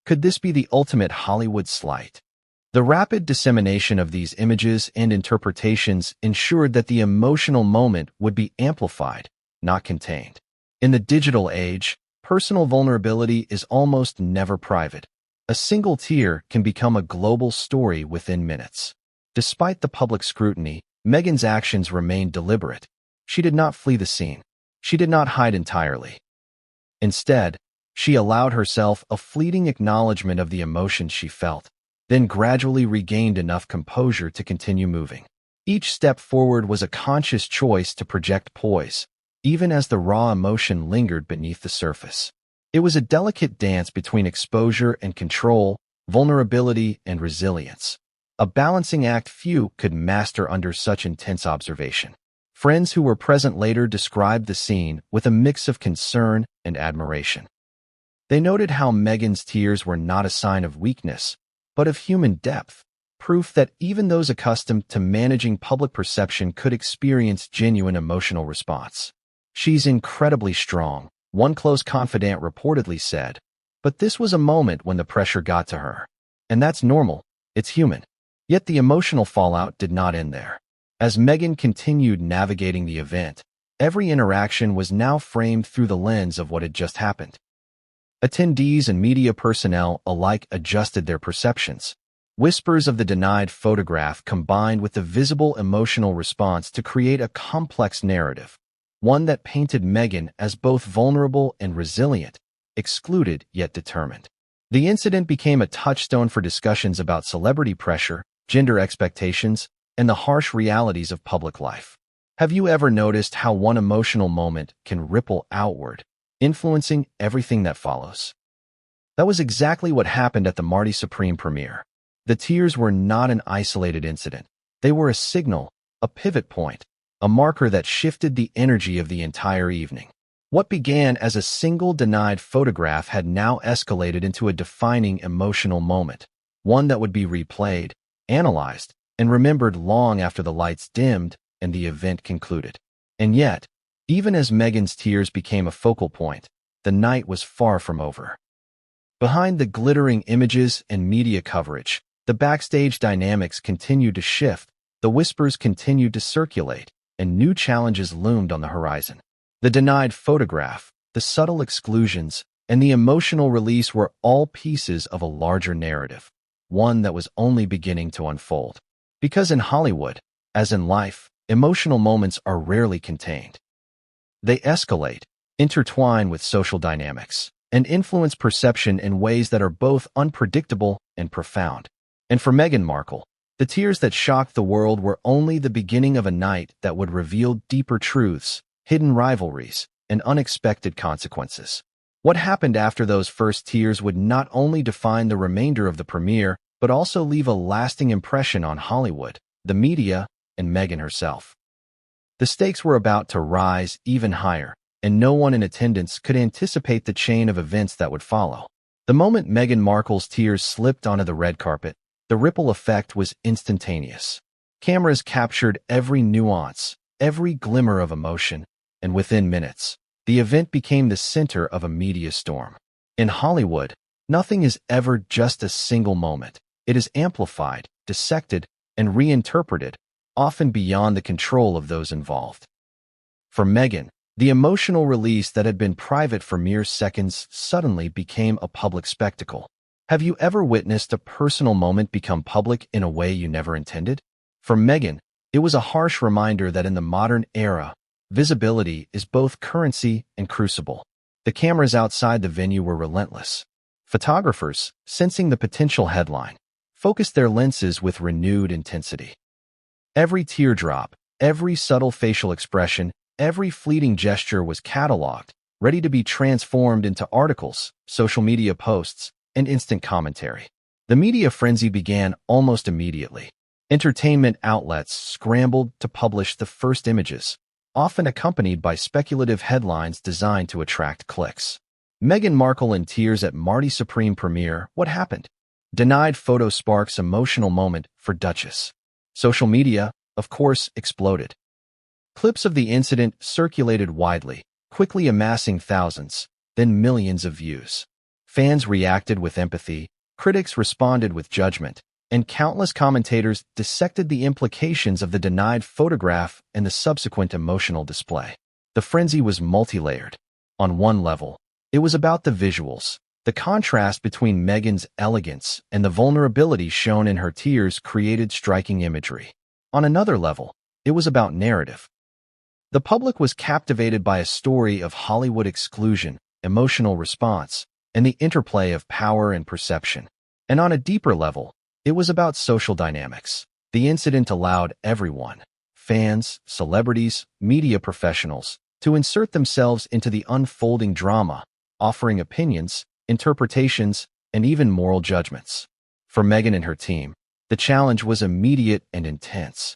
Could this be the ultimate Hollywood slight? The rapid dissemination of these images and interpretations ensured that the emotional moment would be amplified, not contained. In the digital age, personal vulnerability is almost never private. A single tear can become a global story within minutes. Despite the public scrutiny, Meghan's actions remained deliberate. She did not flee the scene. She did not hide entirely. Instead, she allowed herself a fleeting acknowledgement of the emotions she felt, then gradually regained enough composure to continue moving. Each step forward was a conscious choice to project poise, even as the raw emotion lingered beneath the surface. It was a delicate dance between exposure and control, vulnerability and resilience, a balancing act few could master under such intense observation. Friends who were present later described the scene with a mix of concern and admiration. They noted how Meghan's tears were not a sign of weakness, but of human depth, proof that even those accustomed to managing public perception could experience genuine emotional response. "She's incredibly strong," one close confidant reportedly said, but this was a moment when the pressure got to her. And that's normal, it's human. Yet the emotional fallout did not end there. As Meghan continued navigating the event, every interaction was now framed through the lens of what had just happened. Attendees and media personnel alike adjusted their perceptions. Whispers of the denied photograph combined with the visible emotional response to create a complex narrative, one that painted Meghan as both vulnerable and resilient, excluded yet determined. The incident became a touchstone for discussions about celebrity pressure, gender expectations, and the harsh realities of public life. Have you ever noticed how one emotional moment can ripple outward, influencing everything that follows? That was exactly what happened at the Marty Supreme premiere. The tears were not an isolated incident. They were a signal, a pivot point, a marker that shifted the energy of the entire evening. What began as a single denied photograph had now escalated into a defining emotional moment, one that would be replayed, analyzed, and remembered long after the lights dimmed and the event concluded. And yet, even as Meghan's tears became a focal point, the night was far from over. Behind the glittering images and media coverage, the backstage dynamics continued to shift, the whispers continued to circulate, and new challenges loomed on the horizon. The denied photograph, the subtle exclusions, and the emotional release were all pieces of a larger narrative, one that was only beginning to unfold. Because in Hollywood, as in life, emotional moments are rarely contained. They escalate, intertwine with social dynamics, and influence perception in ways that are both unpredictable and profound. And for Meghan Markle, the tears that shocked the world were only the beginning of a night that would reveal deeper truths, hidden rivalries, and unexpected consequences. What happened after those first tears would not only define the remainder of the premiere, but also leave a lasting impression on Hollywood, the media, and Meghan herself. The stakes were about to rise even higher, and no one in attendance could anticipate the chain of events that would follow. The moment Meghan Markle's tears slipped onto the red carpet, the ripple effect was instantaneous. Cameras captured every nuance, every glimmer of emotion, and within minutes, the event became the center of a media storm. In Hollywood, nothing is ever just a single moment. It is amplified, dissected, and reinterpreted, often beyond the control of those involved. For Meghan, the emotional release that had been private for mere seconds suddenly became a public spectacle. Have you ever witnessed a personal moment become public in a way you never intended? For Meghan, it was a harsh reminder that in the modern era, visibility is both currency and crucible. The cameras outside the venue were relentless. Photographers, sensing the potential headline, focused their lenses with renewed intensity. Every teardrop, every subtle facial expression, every fleeting gesture was cataloged, ready to be transformed into articles, social media posts, and instant commentary. The media frenzy began almost immediately. Entertainment outlets scrambled to publish the first images, often accompanied by speculative headlines designed to attract clicks. Meghan Markle in tears at Marty Supreme premiere, what happened? Denied photo sparks emotional moment for Duchess. Social media, of course, exploded. Clips of the incident circulated widely, quickly amassing thousands, then millions of views. Fans reacted with empathy, critics responded with judgment, and countless commentators dissected the implications of the denied photograph and the subsequent emotional display. The frenzy was multi-layered. On one level, it was about the visuals. The contrast between Meghan's elegance and the vulnerability shown in her tears created striking imagery. On another level, it was about narrative. The public was captivated by a story of Hollywood exclusion, emotional response, and the interplay of power and perception. And on a deeper level, it was about social dynamics. The incident allowed everyone, fans, celebrities, media professionals, to insert themselves into the unfolding drama, offering opinions, interpretations, and even moral judgments. For Meghan and her team, the challenge was immediate and intense.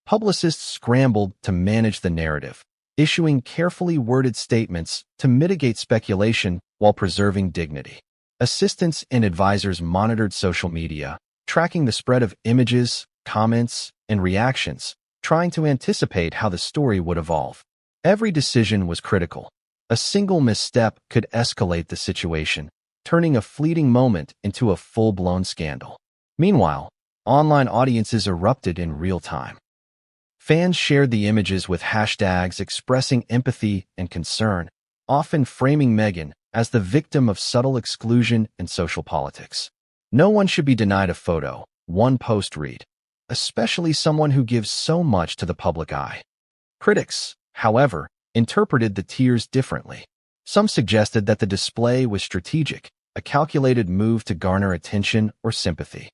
Publicists scrambled to manage the narrative, issuing carefully worded statements to mitigate speculation while preserving dignity. Assistants and advisors monitored social media, tracking the spread of images, comments, and reactions, trying to anticipate how the story would evolve. Every decision was critical. A single misstep could escalate the situation, turning a fleeting moment into a full-blown scandal. Meanwhile, online audiences erupted in real time. Fans shared the images with hashtags expressing empathy and concern, often framing Meghan as the victim of subtle exclusion and social politics. No one should be denied a photo, one post read, especially someone who gives so much to the public eye. Critics, however, interpreted the tears differently. Some suggested that the display was strategic, a calculated move to garner attention or sympathy.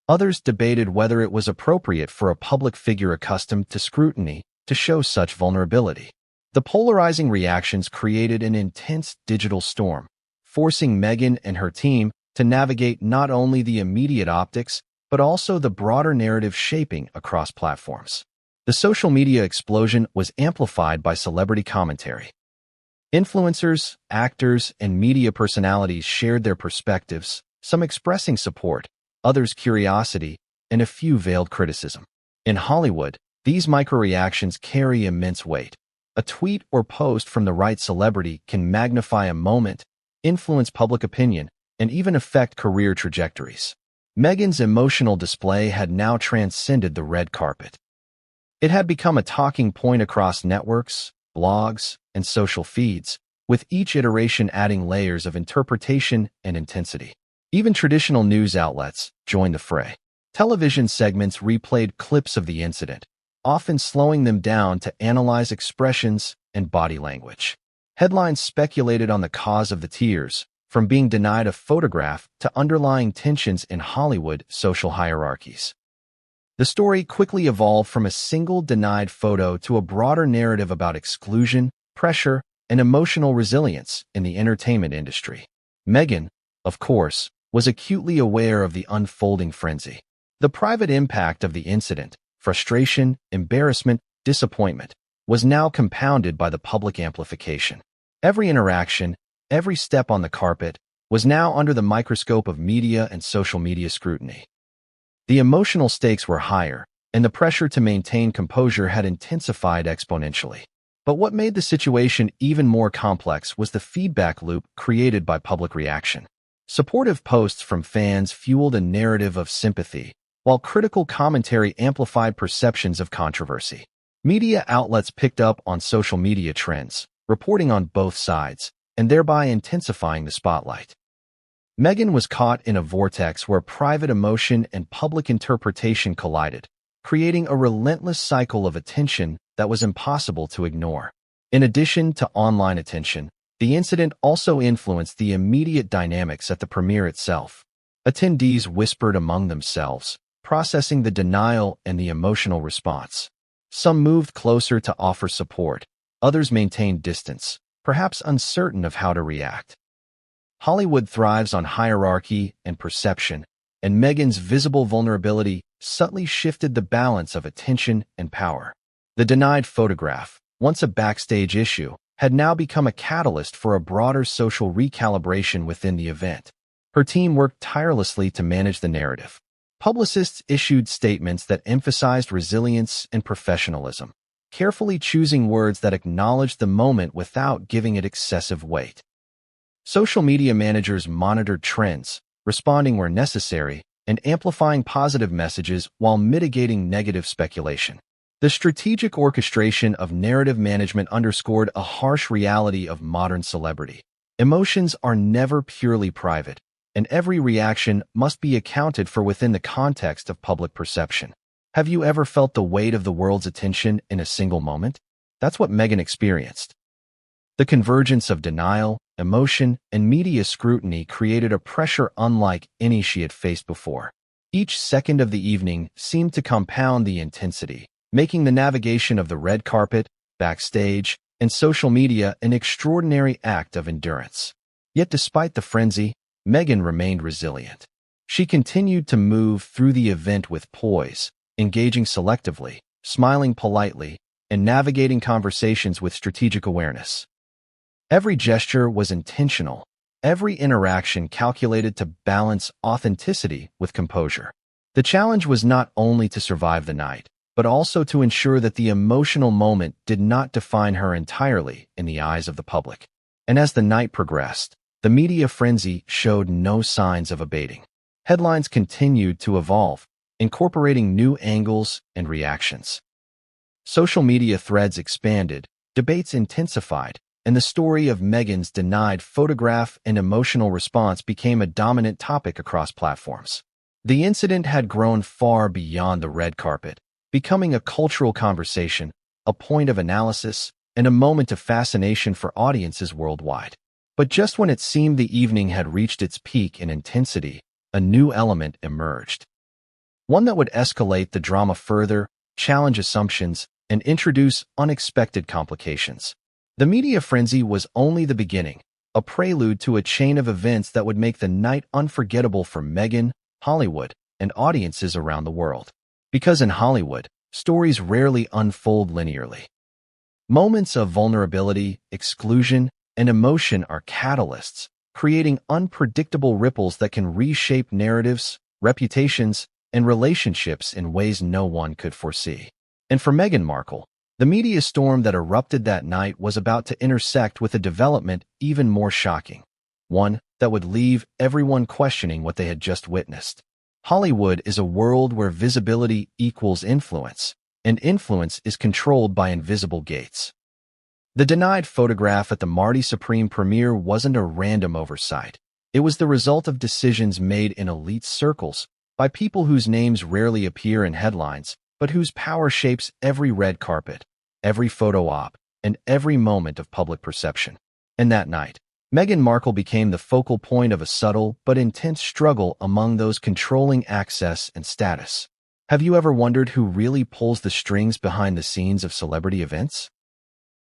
Others debated whether it was appropriate for a public figure accustomed to scrutiny to show such vulnerability. The polarizing reactions created an intense digital storm, forcing Meghan and her team to navigate not only the immediate optics, but also the broader narrative shaping across platforms. The social media explosion was amplified by celebrity commentary. Influencers, actors, and media personalities shared their perspectives, some expressing support, others curiosity, and a few veiled criticism. In Hollywood, these micro-reactions carry immense weight. A tweet or post from the right celebrity can magnify a moment, influence public opinion, and even affect career trajectories. Meghan's emotional display had now transcended the red carpet. It had become a talking point across networks, blogs, and social feeds, with each iteration adding layers of interpretation and intensity. Even traditional news outlets joined the fray. Television segments replayed clips of the incident, often slowing them down to analyze expressions and body language. Headlines speculated on the cause of the tears, from being denied a photograph to underlying tensions in Hollywood social hierarchies. The story quickly evolved from a single denied photo to a broader narrative about exclusion, pressure, and emotional resilience in the entertainment industry. Meghan, of course, was acutely aware of the unfolding frenzy. The private impact of the incident, frustration, embarrassment, disappointment, was now compounded by the public amplification. Every interaction, every step on the carpet, was now under the microscope of media and social media scrutiny. The emotional stakes were higher, and the pressure to maintain composure had intensified exponentially. But what made the situation even more complex was the feedback loop created by public reaction. Supportive posts from fans fueled a narrative of sympathy, while critical commentary amplified perceptions of controversy. Media outlets picked up on social media trends, reporting on both sides, and thereby intensifying the spotlight. Meghan was caught in a vortex where private emotion and public interpretation collided, creating a relentless cycle of attention that was impossible to ignore. In addition to online attention, the incident also influenced the immediate dynamics at the premiere itself. Attendees whispered among themselves, processing the denial and the emotional response. Some moved closer to offer support, others maintained distance, perhaps uncertain of how to react. Hollywood thrives on hierarchy and perception, and Meghan's visible vulnerability subtly shifted the balance of attention and power. The denied photograph, once a backstage issue, had now become a catalyst for a broader social recalibration within the event. Her team worked tirelessly to manage the narrative. Publicists issued statements that emphasized resilience and professionalism, carefully choosing words that acknowledged the moment without giving it excessive weight. Social media managers monitored trends, responding where necessary, and amplifying positive messages while mitigating negative speculation. The strategic orchestration of narrative management underscored a harsh reality of modern celebrity. Emotions are never purely private, and every reaction must be accounted for within the context of public perception. Have you ever felt the weight of the world's attention in a single moment? That's what Meghan experienced. The convergence of denial, emotion, and media scrutiny created a pressure unlike any she had faced before. Each second of the evening seemed to compound the intensity, making the navigation of the red carpet, backstage, and social media an extraordinary act of endurance. Yet despite the frenzy, Meghan remained resilient. She continued to move through the event with poise, engaging selectively, smiling politely, and navigating conversations with strategic awareness. Every gesture was intentional, every interaction calculated to balance authenticity with composure. The challenge was not only to survive the night, but also to ensure that the emotional moment did not define her entirely in the eyes of the public. And as the night progressed, the media frenzy showed no signs of abating. Headlines continued to evolve, incorporating new angles and reactions. Social media threads expanded, debates intensified, and the story of Meghan's denied photograph and emotional response became a dominant topic across platforms. The incident had grown far beyond the red carpet, becoming a cultural conversation, a point of analysis, and a moment of fascination for audiences worldwide. But just when it seemed the evening had reached its peak in intensity, a new element emerged. One that would escalate the drama further, challenge assumptions, and introduce unexpected complications. The media frenzy was only the beginning, a prelude to a chain of events that would make the night unforgettable for Meghan, Hollywood, and audiences around the world. Because in Hollywood, stories rarely unfold linearly. Moments of vulnerability, exclusion, and emotion are catalysts, creating unpredictable ripples that can reshape narratives, reputations, and relationships in ways no one could foresee. And for Meghan Markle, the media storm that erupted that night was about to intersect with a development even more shocking, one that would leave everyone questioning what they had just witnessed. Hollywood is a world where visibility equals influence, and influence is controlled by invisible gates. The denied photograph at the Marty Supreme premiere wasn't a random oversight. It was the result of decisions made in elite circles by people whose names rarely appear in headlines, but whose power shapes every red carpet, every photo op, and every moment of public perception. And that night, Meghan Markle became the focal point of a subtle but intense struggle among those controlling access and status. Have you ever wondered who really pulls the strings behind the scenes of celebrity events?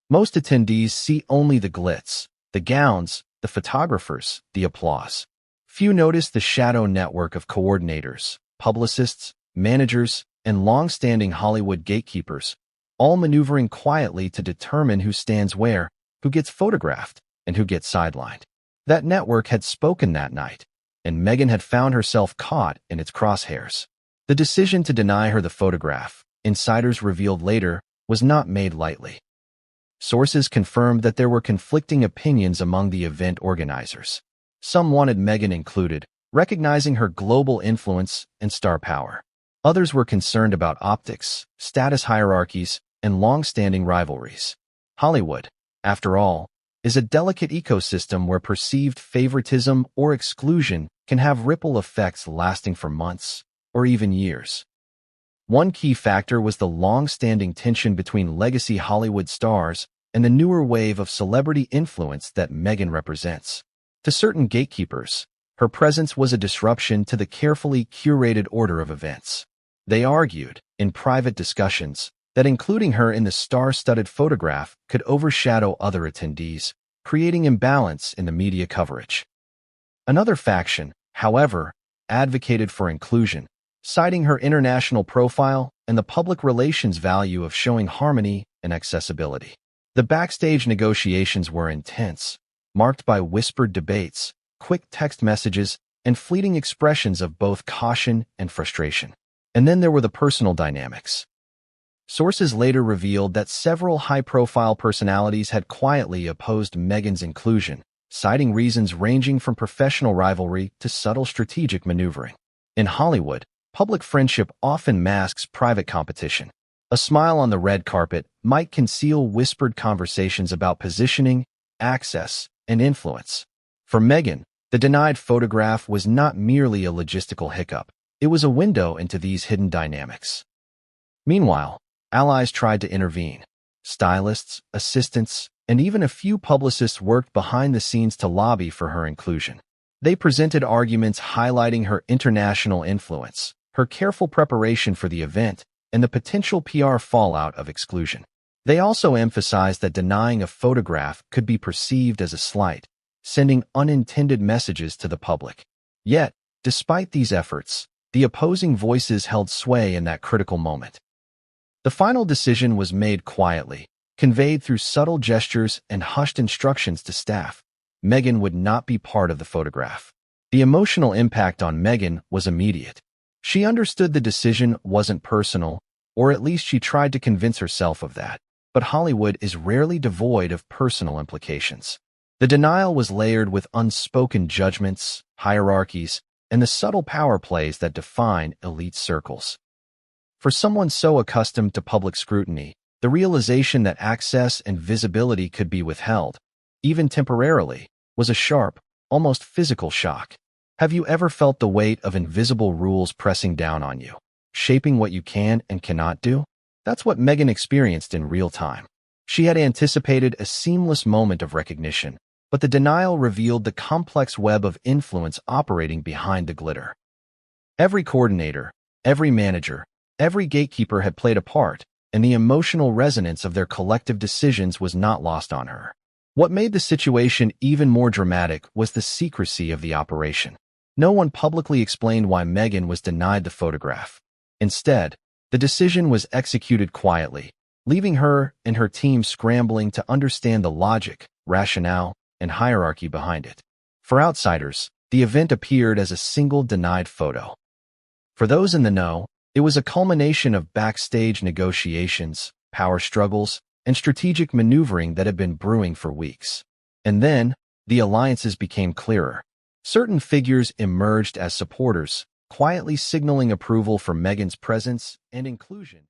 Most attendees see only the glitz, the gowns, the photographers, the applause. Few notice the shadow network of coordinators, publicists, managers, and long-standing Hollywood gatekeepers, all maneuvering quietly to determine who stands where, who gets photographed, and who gets sidelined. That network had spoken that night, and Meghan had found herself caught in its crosshairs. The decision to deny her the photograph, insiders revealed later, was not made lightly. Sources confirmed that there were conflicting opinions among the event organizers. Some wanted Meghan included, recognizing her global influence and star power. Others were concerned about optics, status hierarchies, and long-standing rivalries. Hollywood, after all, is a delicate ecosystem where perceived favoritism or exclusion can have ripple effects lasting for months or even years. One key factor was the long-standing tension between legacy Hollywood stars and the newer wave of celebrity influence that Meghan represents. To certain gatekeepers, her presence was a disruption to the carefully curated order of events. They argued, in private discussions, that including her in the star-studded photograph could overshadow other attendees, creating imbalance in the media coverage. Another faction, however, advocated for inclusion, citing her international profile and the public relations value of showing harmony and accessibility. The backstage negotiations were intense, marked by whispered debates, quick text messages, and fleeting expressions of both caution and frustration. And then there were the personal dynamics. Sources later revealed that several high-profile personalities had quietly opposed Meghan's inclusion, citing reasons ranging from professional rivalry to subtle strategic maneuvering. In Hollywood, public friendship often masks private competition. A smile on the red carpet might conceal whispered conversations about positioning, access, and influence. For Meghan, the denied photograph was not merely a logistical hiccup. It was a window into these hidden dynamics. Meanwhile, allies tried to intervene. Stylists, assistants, and even a few publicists worked behind the scenes to lobby for her inclusion. They presented arguments highlighting her international influence, her careful preparation for the event, and the potential PR fallout of exclusion. They also emphasized that denying a photograph could be perceived as a slight, sending unintended messages to the public. Yet, despite these efforts, the opposing voices held sway in that critical moment. The final decision was made quietly, conveyed through subtle gestures and hushed instructions to staff. Meghan would not be part of the photograph. The emotional impact on Meghan was immediate. She understood the decision wasn't personal, or at least she tried to convince herself of that. But Hollywood is rarely devoid of personal implications. The denial was layered with unspoken judgments, hierarchies, and the subtle power plays that define elite circles. For someone so accustomed to public scrutiny, the realization that access and visibility could be withheld, even temporarily, was a sharp, almost physical shock. Have you ever felt the weight of invisible rules pressing down on you, shaping what you can and cannot do? That's what Meghan experienced in real time. She had anticipated a seamless moment of recognition, but the denial revealed the complex web of influence operating behind the glitter. Every coordinator, every manager, every gatekeeper had played a part, and the emotional resonance of their collective decisions was not lost on her. What made the situation even more dramatic was the secrecy of the operation. No one publicly explained why Meghan was denied the photograph. Instead, the decision was executed quietly, leaving her and her team scrambling to understand the logic, rationale, and hierarchy behind it. For outsiders, the event appeared as a single denied photo. For those in the know, it was a culmination of backstage negotiations, power struggles, and strategic maneuvering that had been brewing for weeks. And then, the alliances became clearer. Certain figures emerged as supporters, quietly signaling approval for Meghan's presence and inclusion.